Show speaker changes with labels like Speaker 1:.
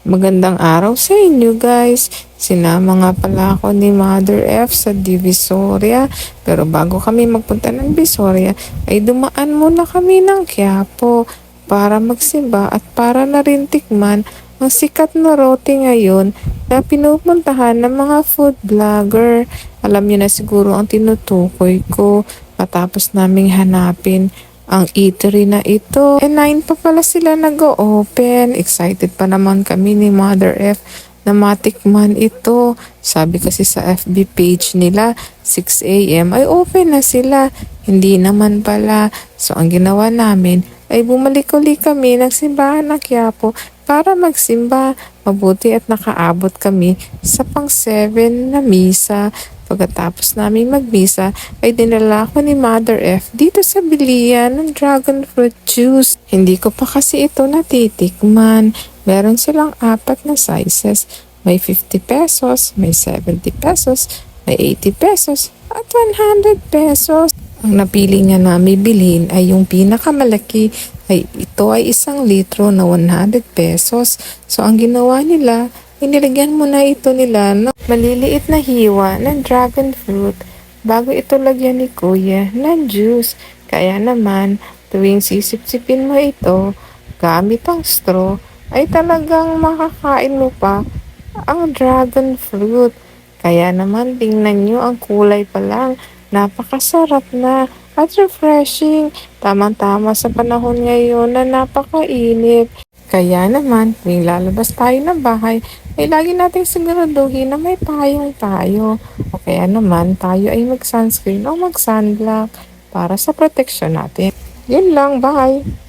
Speaker 1: Magandang araw sa inyo guys. Sinama nga pala ako ni Mother F sa Divisoria. Pero bago kami magpunta ng Divisoria, ay dumaan muna kami ng Quiapo para magsimba at para na rin tikman ang sikat na rote ngayon na pinupuntahan ng mga food vlogger. Alam niyo na siguro ang tinutukoy ko matapos naming hanapin ang eatery na ito. 9 pa pala sila nag-open. Excited pa naman kami ni Mother F na matikman ito. Sabi kasi sa FB page nila, 6 a.m. ay open na sila. Hindi naman pala. So ang ginawa namin ay bumalik uli kami ng simbahan ng Quiapo para magsimba. Mabuti at nakaabot kami sa pang 7 na misa. Pagkatapos namin magbisa ay dinala ko ni Mother F dito sa bilian ng dragon fruit juice. Hindi ko pa kasi ito natitikman. Meron silang 4 na sizes. May 50 pesos, may 70 pesos, may 80 pesos at 100 pesos. Ang napili nga namin bilhin ay yung pinakamalaki ay ito ay 1 litro na 100 pesos. So ang ginawa nila, inilagyan muna ito nila ng maliliit na hiwa ng dragon fruit bago ito lagyan ni Kuya ng juice. Kaya naman, tuwing sisip-sipin mo ito gamit ang straw, ay talagang makakain mo pa ang dragon fruit. Kaya naman, tingnan nyo ang kulay pa lang. Napakasarap na at refreshing. Tamang-tama sa panahon ngayon na napakainit. Kaya naman, tuwing lalabas tayo ng bahay, ay lagi nating siguraduhin na may payong tayo. O kaya naman, tayo ay mag-sunscreen o mag-sunblock para sa protection natin. Yun lang, bye!